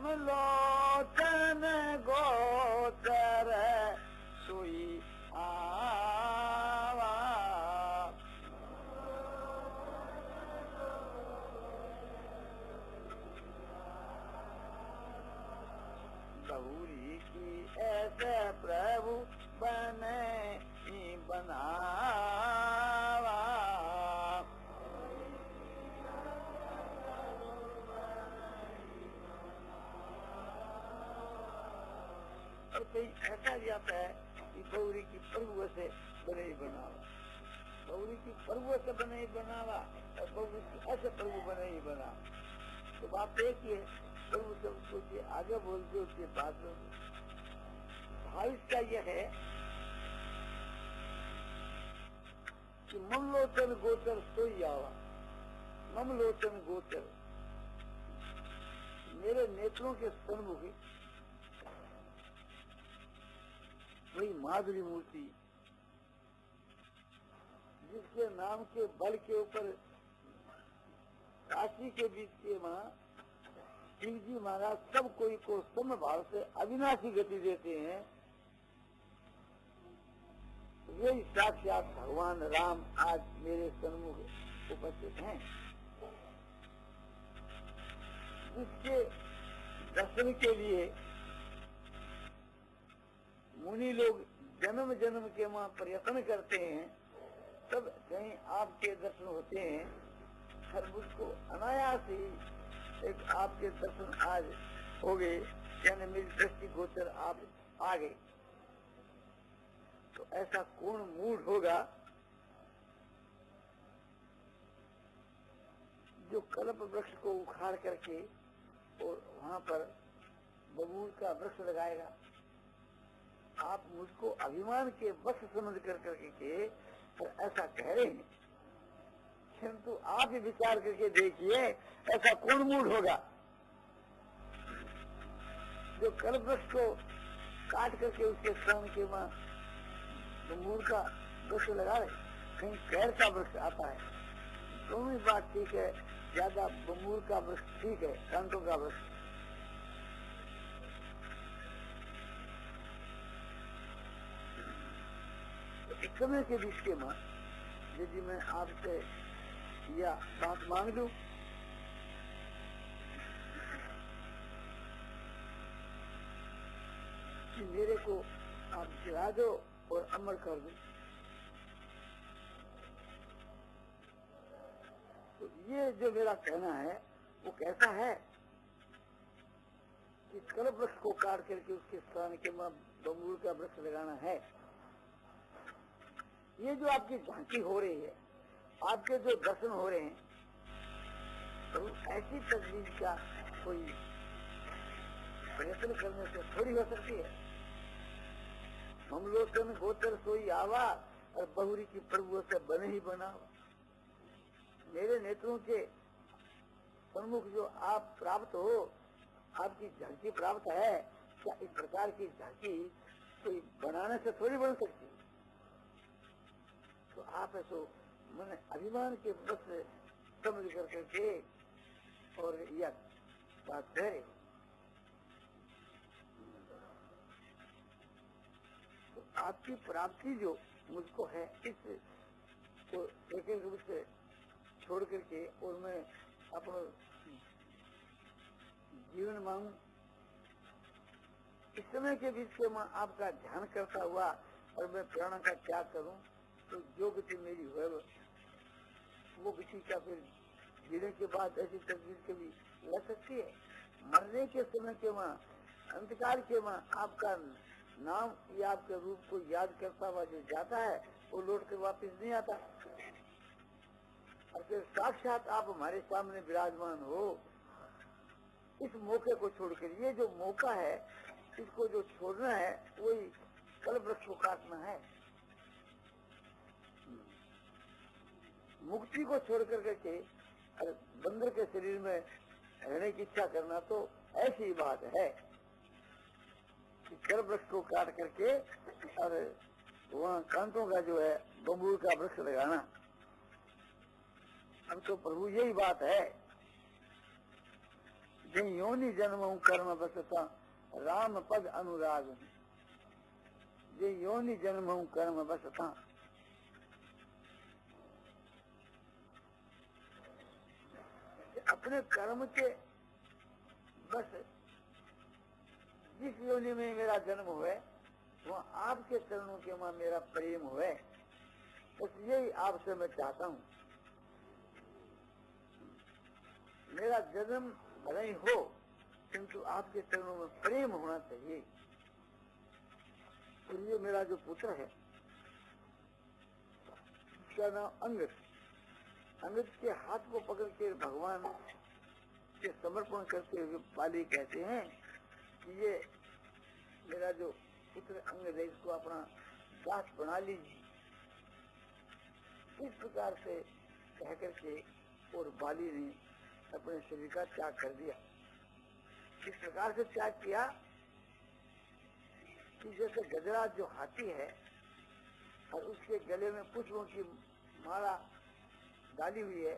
लोचन गोचर सोई आवा। बहुरी की ऐसे प्रभु बने बनावा। और कहीं ऐसा जाता है कि गौरी की प्रभु से बने ही बनावा, गौरी की प्रभु से बने ही बनावा और गौरी की ऐसे प्रभु बने ही बना। तो बात एक ही है, प्रभु सब सोचिए आगे बोलते उसके बाद भाव इसका यह है कि ममलोचन गोचर सोई आवा। ममलोचन गोचर, मेरे नेत्रों के सन्मुख वही माधुरी मूर्ति जिसके नाम के बल के ऊपर काशी के बीच के वहां शिव जी महाराज सब कोई को सम भाव से अविनाशी गति देते हैं। वही साक्षात भगवान राम आज मेरे सन्मुख उपस्थित हैं, जिसके दर्शन के लिए मुनि लोग जन्म जन्म के वहाँ प्रयत्न करते हैं, तब कहीं आपके दर्शन होते हैं। हर मुझको अनायास ही एक आपके दर्शन आज हो गए, यानी मेरी दृष्टि गोचर आप आ गए। तो ऐसा कौन मूड होगा जो कल्प वृक्ष को उखाड़ करके और वहां पर बबूल का वृक्ष लगाएगा। आप मुझको अभिमान के वश समझ कर करके और ऐसा कह रहे हैं, किंतु आप ही विचार करके देखिए ऐसा कौन मूड होगा जो कल्प वृक्ष को काट करके उसके स्तन के वहां बबूल का वृक्ष लगा रहे। कहीं कैर का वृक्ष आता है, दोनों ही बात ठीक है, ज्यादा बबूल का वृक्ष ठीक है, कांटों का वृक्ष। इस समय के बीच के मां यदि मैं आपसे या बात मांग लूं कि मेरे को आप जिला दो और अमर कर दो, तो ये जो मेरा कहना है वो कैसा है कि कल्प वृक्ष को काट करके उसके स्थान के मां बबूल का वृक्ष लगाना है। ये जो आपकी झांकी हो रही है, आपके जो दर्शन हो रहे हैं, तो ऐसी तस्वीर का कोई प्रयत्न करने से थोड़ी हो सकती है। ममलोचन गोचर सोई आवा और बहुरी की प्रभु से बने ही बना। मेरे नेत्रों के सन्मुख जो आप प्राप्त हो, आपकी झांकी प्राप्त है, क्या इस प्रकार की झांकी कोई बनाने से थोड़ी बन सकती? तो आप ऐसो मैंने अभिमान के बस समझ करके और यह बात करे। तो आपकी प्राप्ति जो मुझको है इस को एक रूप से छोड़ करके और मैं अपना जीवन मांगू। इस समय के बीच से मैं आपका ध्यान करता हुआ और मैं प्राण का त्याग करूं, तो जो गति मेरी है वो गति का फिर जीने के बाद ऐसी तस्वीर कभी लग सकती है? मरने के समय के वहाँ अंतकाल के वहाँ आपका नाम या आपके रूप को याद करता हुआ जो जाता है वो लौट कर वापिस नहीं आता। और फिर साक्षात आप हमारे सामने विराजमान हो, इस मौके को छोड़कर, ये जो मौका है इसको जो छोड़ना है वही कल्प वृक्ष को काटना है। मुक्ति को छोड़ कर के बंदर के शरीर में रहने की इच्छा करना तो ऐसी बात है कि कल्प वृक्ष को काट करके और वहाँ कांटों का जो है बबूल का वृक्ष लगाना। अब तो प्रभु यही बात है, जे योनि जन्म कर्म बसता राम पद अनुराग, जे योनि जन्म कर्म बसता। अपने कर्म के बस जिस योनि में मेरा जन्म हुए वहाँ आपके चरणों के वहाँ मेरा प्रेम हुए, बस यही आपसे मैं चाहता हूँ। मेरा जन्म भले ही हो किंतु आपके चरणों में प्रेम होना चाहिए। और ये मेरा जो पुत्र है उसका नाम अंगद, अंगद के हाथ को पकड़ के भगवान के समर्पण करते हुए बाली कहते हैं कि ये मेरा जो पुत्र अंगद है इसको अपना दास बना लीजिए। इस प्रकार से कह करके और बाली ने अपने शरीर का त्याग कर दिया। इस प्रकार से त्याग किया कि जैसे गजराज जो हाथी है और उसके गले में पुष्पों की माला डाली हुई है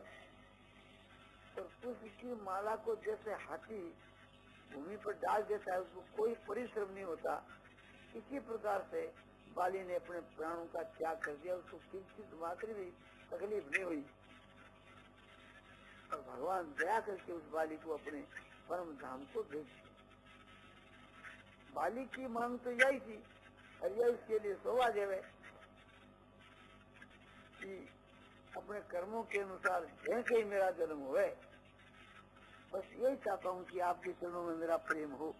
और पुष्प की माला को जैसे हाथी भूमि पर डाल देता है, उसको कोई परिश्रम नहीं होता, इसी प्रकार से बाली ने अपने प्राणों का त्याग कर दिया। उसको किंचित मात्र भी तकलीफ नहीं हुई और भगवान दया करके उस बाली को अपने परम धाम को भेज दिया। बाली की मांग तो यही थी और यह उसके लिए सौभाग्य है कि अपने कर्मों के अनुसार जैसे ही मेरा जन्म हुए, बस यही चाहता हूँ कि आपके चरणों में मेरा प्रेम हो।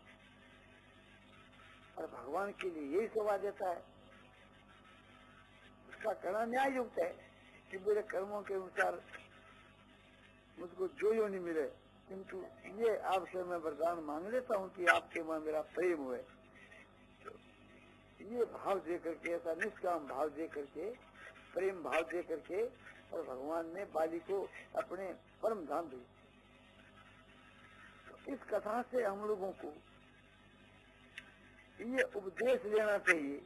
और भगवान के लिए यही सौभाग्यता है, उसका कहना न्याय युक्त है कि मेरे कर्मों के अनुसार मुझको जो योनि मिले, किंतु ये आपसे मैं वरदान मांग लेता हूँ कि आपके वहाँ मेरा प्रेम हुए। ये भाव दे करके, ऐसा निष्काम भाव दे करके, प्रेम भाव दे करके और भगवान ने बाली को अपने परम धाम दी। तो इस कथा से हम लोगों को ये उपदेश लेना चाहिए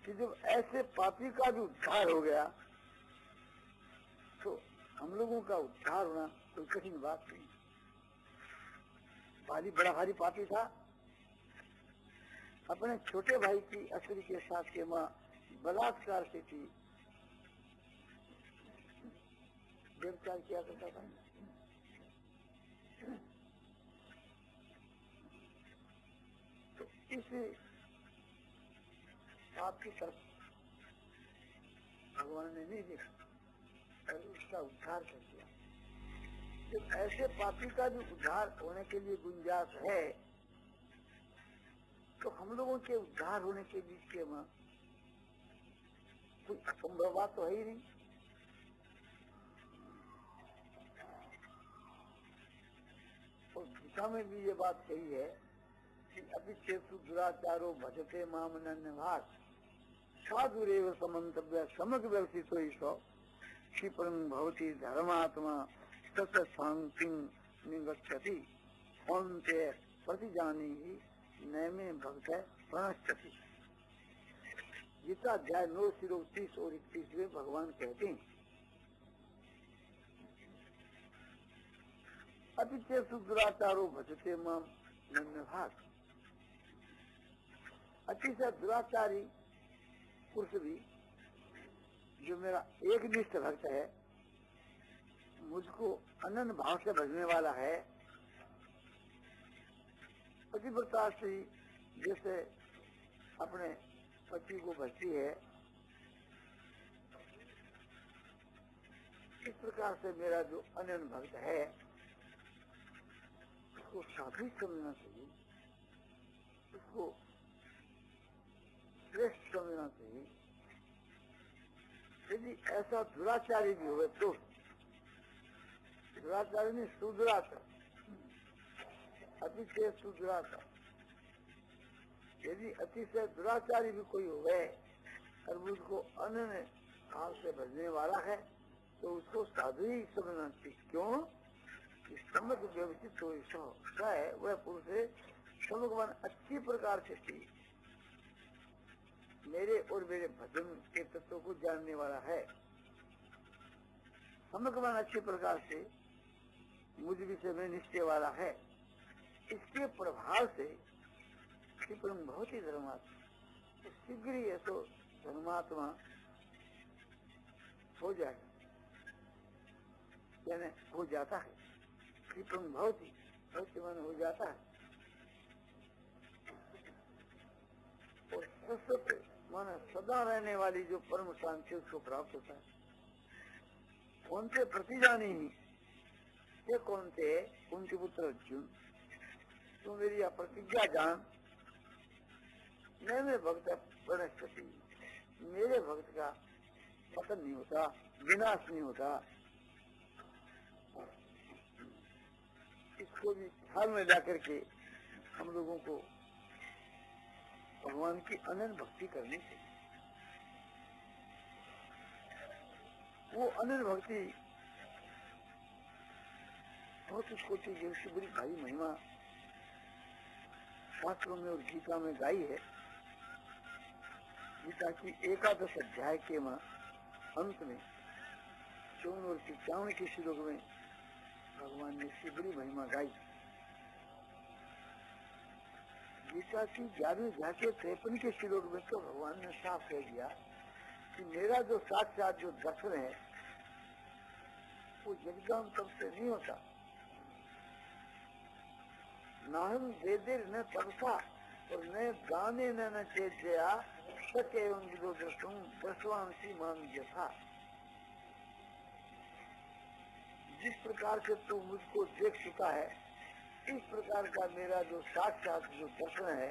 कि जब ऐसे पापी का भी उद्धार हो गया तो हम लोगों का उद्धार होना कोई कठिन बात नहीं। बाली बड़ा भारी पापी था, अपने छोटे भाई की स्त्री के साथ के माँ बलात्कार से थी, व्यभिचार किया करता था। तो इस आपकी तरफ भगवान ने नहीं देखा और उसका उद्धार कर दिया। जब ऐसे पापी का भी उद्धार होने के लिए गुंजाइश है तो हम लोगों के उद्धार होने के बीच के वहां कोई असंभव बात तो है ही नहीं। और गीता में भी ये बात कही है कि अभिक्षेपु दुराचारो भजते माम नन्यभाग साधुरेव समन्तव्य समग्र व्यवसितो ईशो क्षिप्रं भवति धर्मात्मा तत् शांति निगच्छति अन्ते प्रतिजानी ही नैमे भक्त प्रणश्यति। गीता अध्याय 9 श्लोक 30 और 31 में भगवान कहते हैं अतिचेषु दुराचारो भजते माम नन्यभाग। अतिशय दुराचारी पुरुष भी जो मेरा एक निष्ठ भक्त है, मुझको अनन्य भाव से भजने वाला है, पतिव्रता स्त्री जैसे अपने पति को भजती है, इस प्रकार से मेरा जो अनन्य भक्त है उसको साधु समझना चाहिए, उसको श्रेष्ठ समझना चाहिए। यदि ऐसा दुराचारी भी हुए तो दुराचारी नहीं सुदुराचार, अतिशय सुदुराचार, यदि अतिशय दुराचारी भी कोई हुए और मुझको अनन्य भाव से भजने वाला है तो उसको साधु ही समझना चाहिए। क्यों? समग्र व्यवस्थित हो है वह पुरुष समग्र अच्छी प्रकार से थी, मेरे और मेरे भजन के तत्व को जानने वाला है। समग्र अच्छी प्रकार से मुझ विषय में निश्चय वाला है। इसके प्रभाव से क्षिप्रम भवति धर्मात्मा, शीघ्र ही ऐसो धर्मात्मा हो जाए, यानी हो जाता है। क्षिप्रम भवति, भवति मन हो जाता है। और शाश्वत माना सदा रहने वाली जो परम शांति उसको प्राप्त होता है। कौन से प्रतिजानी ही, ये कौन थे? कुंती पुत्र अर्जुन, तू मेरी यह प्रतिज्ञा जान, मैं भक्त प्रणश्यति, मेरे भक्त का पतन नहीं होता, विनाश नहीं होता। इसको भी ख्याल में जाकर के हम लोगों को भगवान की अनन्य भक्ति करनी चाहिए। वो अनन्य भक्ति बहुत कोटि की, उसकी बड़ी भारी महिमा शास्त्रों में और गीता में गाई है। गीता की 11 अध्याय के अंत में 54 और 55 के श्लोक में भगवान ने इसकी बड़ी महिमा गाई। गीता की 11वीं अध्याय के 53 के श्लोक में तो भगवान ने साफ कह दिया कि मेरा जो साक्षात जो दर्शन है वो जगदाम तब से नहीं होता, न हम वेदे न तपसा और न गाने न चेतया सके विदो दृष्टुम दर्शवांसी मान यथा। जिस प्रकार से तू मुझको देख चुका है, इस प्रकार का मेरा जो साक्षात जो दर्शन है,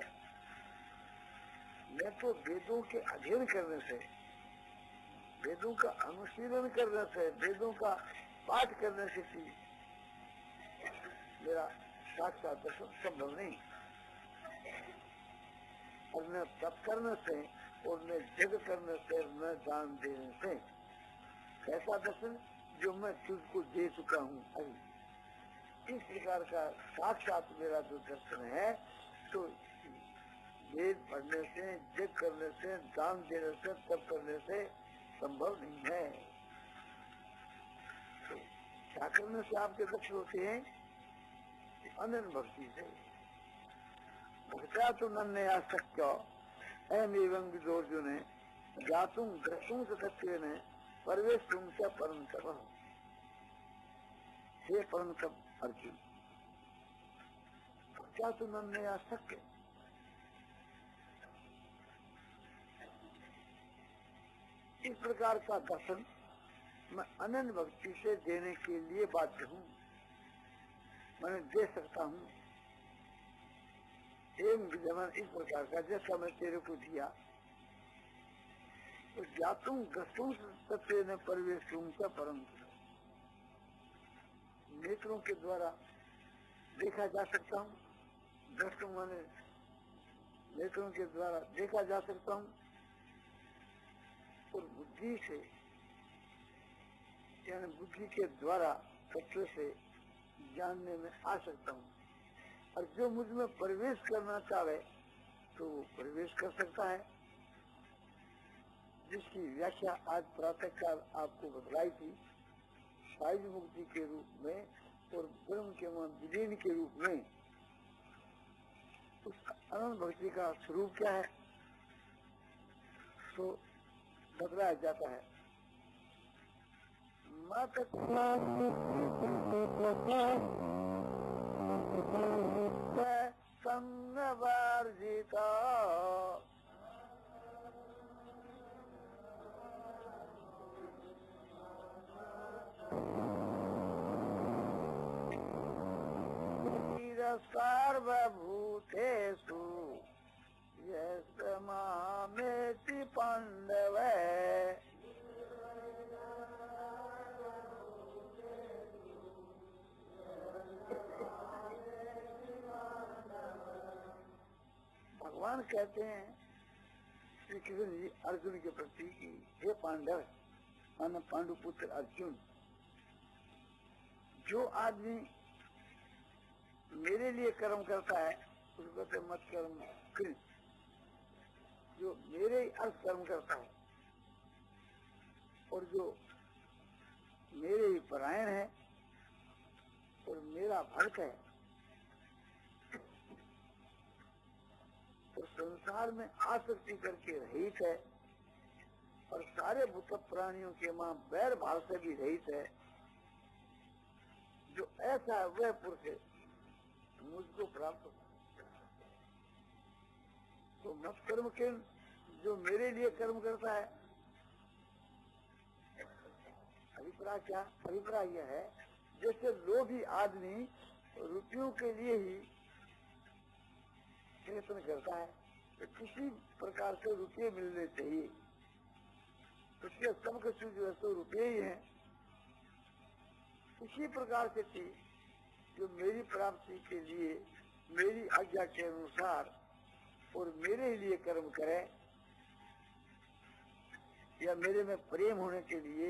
मैं तो वेदों के अध्ययन करने से, वेदों का अनुशीलन करने से, वेदों का पाठ करने से भी मेरा साक्षात दर्शन संभव नहीं। और न तप करने से और न जग करने से, न दान देने से, ऐसा दर्शन जो मैं तुझको दे चुका हूँ अभी, इस प्रकार का साक्षात मेरा जो दर्शन है, तो वेद पढ़ने से, जग करने से, दान देने से, तप करने से संभव नहीं है। तो क्या करने से आपके दर्शन होते हैं? अनन्य भक्ति से। भक्त्या तो नन्हे आसक्त्य एवं विदोर्जुन जातुम द्रष्टुम सत्य ने परवेश तुम से परम तप। हे परम तप अर्जुन, भक्त्या तो नन्हे आसक्त्य, इस प्रकार का दर्शन मैं अनन्य भक्ति से देने के लिए बाध्य हूँ, मैं दे सकता हूँ। एवं इस प्रकार का जैसा मैं तेरे को दिया, तो जातुम द्रष्टुम सत्य न परवेश तुम से परम। नेत्रों के द्वारा देखा जा सकता हूँ, द्रष्टुम माने नेत्रों के द्वारा देखा जा सकता हूँ, और बुद्धि से यानी बुद्धि के द्वारा तत्व से जानने में आ सकता हूँ। और जो मुझ में प्रवेश करना चाहे तो वो प्रवेश कर सकता है, जिसकी व्याख्या आज प्रातः काल आपको बतलाई थी, साइज मुक्ति के रूप में और ब्रह्म के विलीन के रूप में। उस अनंत भक्ति का स्वरूप क्या है तो बतलाया जाता है। संगवर्जिता सर्वभूतेषु यस्य मामेति पांडव। भगवान कहते हैं श्री कृष्ण जी अर्जुन के प्रति कि हे पांडव, माना पांडुपुत्र अर्जुन, जो आदमी मेरे लिए कर्म करता है उसको तो मत कर्म कृत, जो मेरे अर्थ कर्म करता है और जो मेरे ही परायण है और मेरा भक्त है, संसार में आसक्ति करके रहित है और सारे भूत प्राणियों के मां बैर भाव से भी रहित है, जो ऐसा है वह पुरुष मुझको प्राप्त हो। तो मत कर्म के जो मेरे लिए कर्म करता है, अभिप्राय क्या? अभिप्राय यह है जैसे लोभी आदमी रुपयों के लिए ही प्रयत्न करता है, तो किसी प्रकार से रुपये मिलने चाहिए, उसके सबके जो तो रुपये ही हैं। इसी प्रकार से थी जो मेरी प्राप्ति के लिए मेरी आज्ञा के अनुसार और मेरे ही लिए कर्म करे, या मेरे में प्रेम होने के लिए,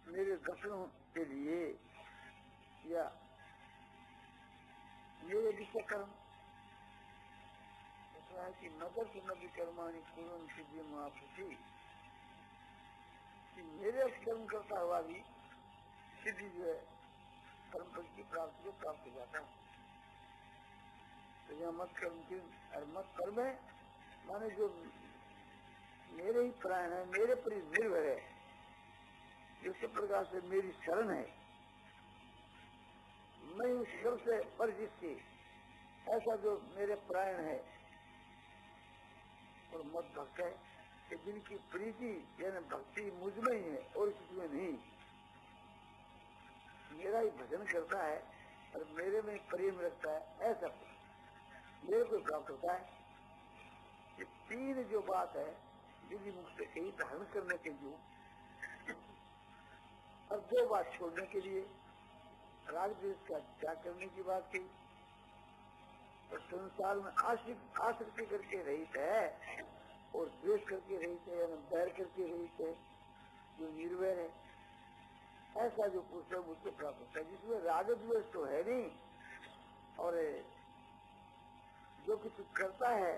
मेरे दर्शन के लिए, या मेरे विषय कर्म, ऐसा है कि नगर से नदी कर्माणी पूर्ण सिद्धि महापुषी, कि मेरे कर्म करता हुआ भी सिद्धि जो है कर्म फल की प्राप्ति को प्राप्त हो जाता है। तो यहाँ मत कर्म की और मत कर्म है माने जो मेरे ही प्राण है, मेरे पर ही निर्भर है, जिस प्रकार से मेरी शरण है, मैं उस शरण से परिचित थी, ऐसा जो मेरे प्राण है और मत भक्त है कि जिनकी प्रीति यानी भक्ति मुझ में ही है और किसी में नहीं, मेरा ही भजन करता है और मेरे में प्रेम रखता है, ऐसा मेरे को प्राप्त होता है। ये तीन जो बात है विधि मुख से कहीं धारण करने के लिए और दो बात छोड़ने के लिए, राग द्वेष का त्याग करने की बात की और संसार में आसक्ति करके रहित है और द्वेष करके रहित है, यानी बैर करके रहित है, जो निर्वैर है, ऐसा जो पुरुष है उसको प्राप्त होता है, जिसमें राग द्वेष तो है नहीं और जो कुछ करता है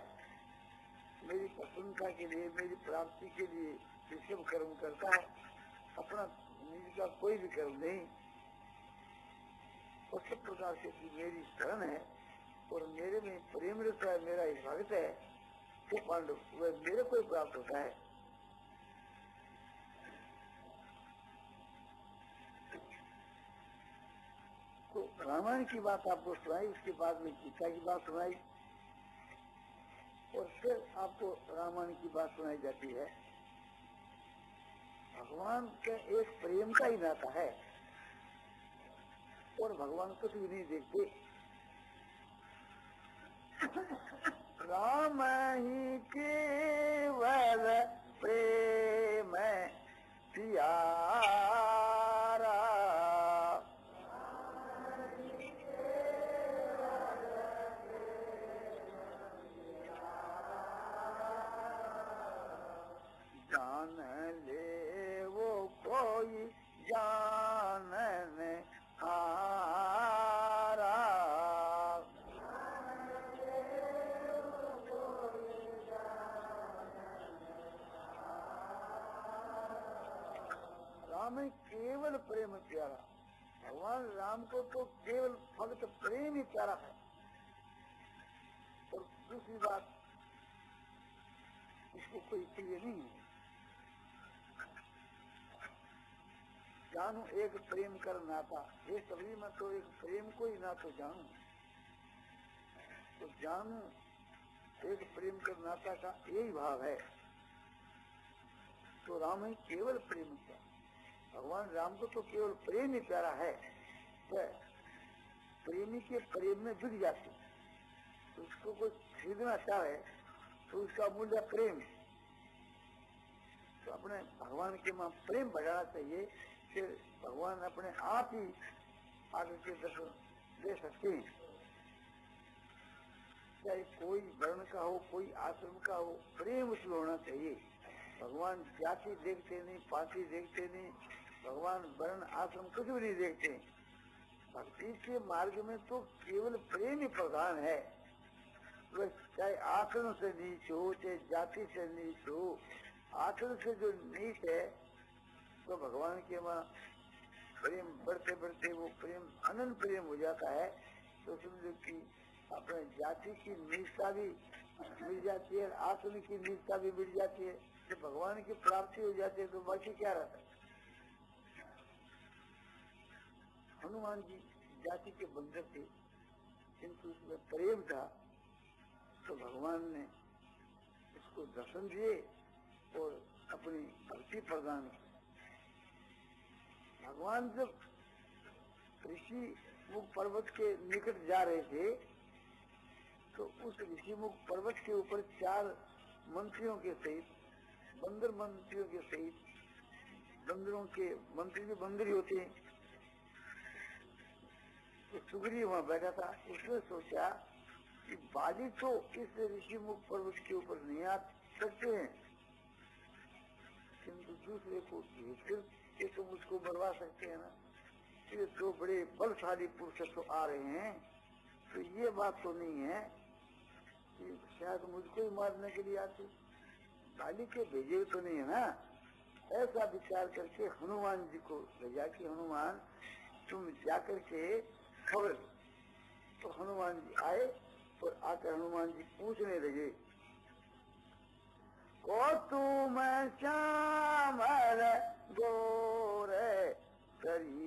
मेरी प्रसन्नता के लिए, मेरी प्राप्ति के लिए विषम कर्म करता है, अपना निज का कोई भी कर्म नहीं। और सब प्रकार से मेरी शरण है और मेरे में प्रेम रहता है, मेरा ही भक्त है, तो पांडव वह मेरे को प्राप्त होता है। तो रामायण की बात आपको सुनाई, उसके बाद में गीता की बात सुनाई और फिर आपको रामायण की बात सुनाई जाती है। भगवान के एक प्रेम का ही नाता है और भगवान कुछ भी नहीं देखते। राम ही केवल प्रेम प्यारा, जान ले वो कोई जानने हारा, राम ही केवल प्रेम प्यारा। भगवान राम को तो केवल भक्त प्रेम ही प्यारा है। और दूसरी बात, इसको कोई प्रिय नहीं है। जानू एक प्रेम कर नाता, ये सभी में तो एक प्रेम को ही ना तो जानू, तो जानू एक प्रेम कर नाता का यही भाव है। तो राम ही केवल प्रेम प्यारा, भगवान राम को तो केवल प्रेम ही प्यारा है। तो प्रेमी के प्रेम में जुड़ जाती, तो उसको कोई खरीदना चाहे तो उसका मूल्य प्रेम। तो अपने भगवान के मां प्रेम बढ़ाना चाहिए, फिर भगवान अपने आप ही आगे के दर्शन दे सकते हैं। चाहे कोई वर्ण का हो, कोई आश्रम का हो, प्रेम उसमें होना चाहिए। भगवान जाति देखते नहीं, पार्टी देखते नहीं, भगवान वर्ण आश्रम कुछ भी नहीं देखते। भक्ति के मार्ग में तो केवल प्रेम ही प्रधान है। वह चाहे आश्रम से नीच हो, चाहे जाति से नीच हो, आश्रम से जो नीच है तो भगवान के वहाँ प्रेम बढ़ते बढ़ते वो प्रेम अनंत प्रेम हो जाता है। तो समझो कि अपने जाति की नीचता भी मिल जाती है, आसन की नीचता भी मिल जाती है, जब भगवान की प्राप्ति हो जाती है तो बाकी क्या रहता है। हनुमान जी जाति के बंधक थे, किंतु उसमें प्रेम था, तो भगवान ने इसको दर्शन दिए और अपनी भक्ति प्रदान की। भगवान जब ऋषि मुख पर्वत के निकट जा रहे थे तो उस ऋषि मुख पर्वत के ऊपर 4 मंत्रियों के सहित, बंदर मंत्रियों के सहित, बंदरों के मंत्री भी बंदर ही होते हैं, तो सुग्रीव वहां बैठा था। उसने सोचा कि बाली तो इस ऋषि मुख पर्वत के ऊपर नहीं आ सकते हैं, किंतु दूसरे को भेजकर ये तो मुझको मरवा सकते हैं ना। ये 2 बड़े बलशाली पुरुष तो आ रहे हैं, तो ये बात तो नहीं है कि शायद मुझको ही मारने के लिए आते, बाली के भेजे तो नहीं है ना। ऐसा विचार करके हनुमान जी को भेजा कि हनुमान तुम जाकर के खबर। तो हनुमान जी आए और आकर हनुमान जी पूछने लगे, को तुम श्यामल गोर शरीरा,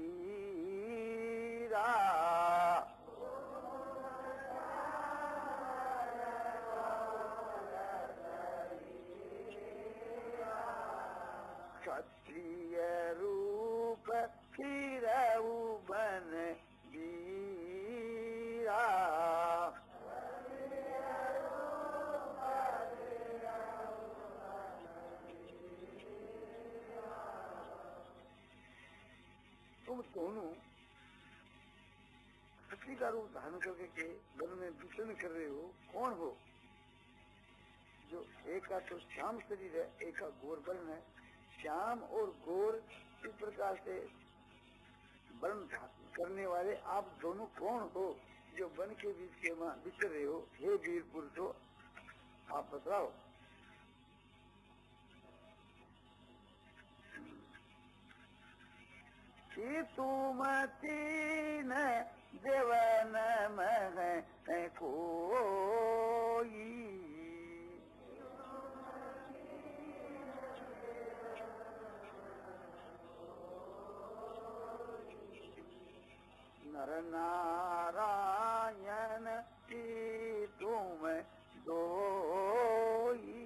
क्षत्रिय रूप फिरऊ बन वीरा, तुम दोनों क्षत्रिय का रूप धारण करके के वन में विचरण कर रहे हो, कौन हो? जो एक का तो श्याम शरीर है, एक का गोर वर्ण है। श्याम और गोर इस प्रकार से वर्ण करने वाले आप दोनों कौन हो जो वन के बीच के विचर रहे हो? हे वीर पुरुषो, आप बताओ। कि तुम 3 देवन में कोई, नर नारायण की तुम दोई।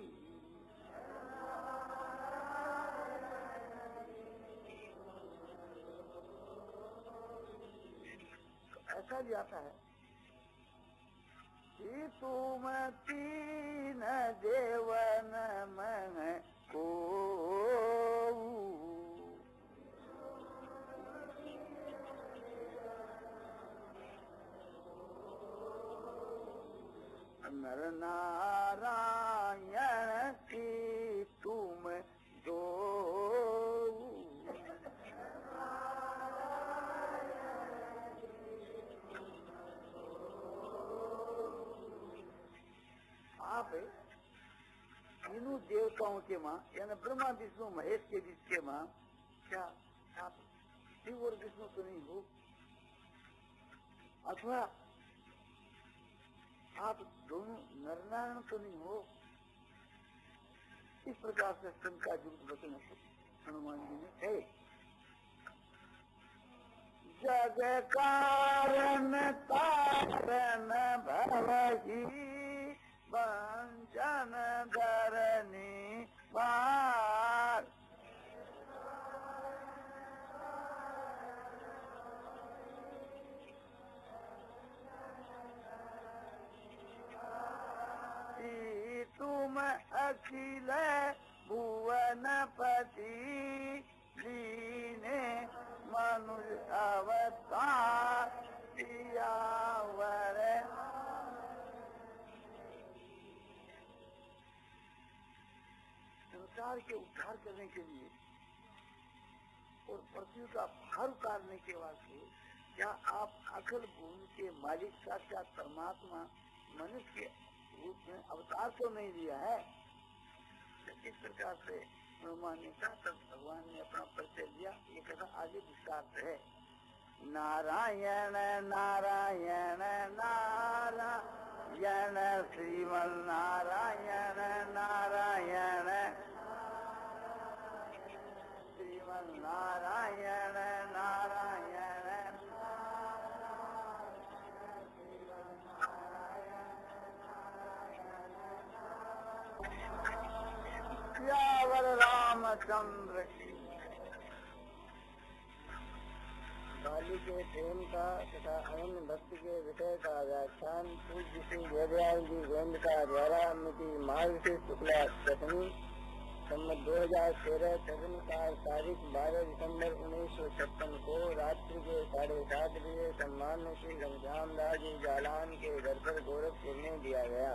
ऐसा भी आता है कि तुम 3 देवन में को, नर नारायण की तुम दो। आप तीनों देवताओं के माँ यानी ब्रह्मा विष्णु महेश के बीच के माँ, क्या आप शिव और विष्णु तो नहीं हो? अथवा आप दोनों नरनारायण तो नहीं हो? इस प्रकार से शंका युक्त वचन हनुमान जी ने कहे। जग कारण कारण भवहि वंचन धरनी पार। तुम अखिल भुवनपति दीने मनुष्य अवतार सियावर। संसार के उद्धार करने के लिए और पृथ्वी का भार उतारने के वास्ते क्या आप अखिल भूमि के मालिक साक्षात परमात्मा मनुष्य के रूप में अवतार तो नहीं लिया है? इस प्रकार से हनुमान ने कहा, तब भगवान ने अपना परिचय दिया। ये कथा आगे विस्तार है। नारायण नारायण नारायण नारायण श्रीमन नारायण नारायण श्रीमन नारायण नारायण सियावर रामचंद्र की। बाली के प्रेम का तथा अनन्य भक्ति के विषय का व्याख्यान पूज्य श्री वेदव्यास जी गोविंद का द्वारा मिति मार्ग से शुक्ला दशमी संवत 2013 तदन काल तारीख 12 दिसंबर 1956 को रात्रि के 7:30 बजे सम्मान्य श्री घनश्याम दास जी जालान के घर पर गोरखपुर में दिया गया।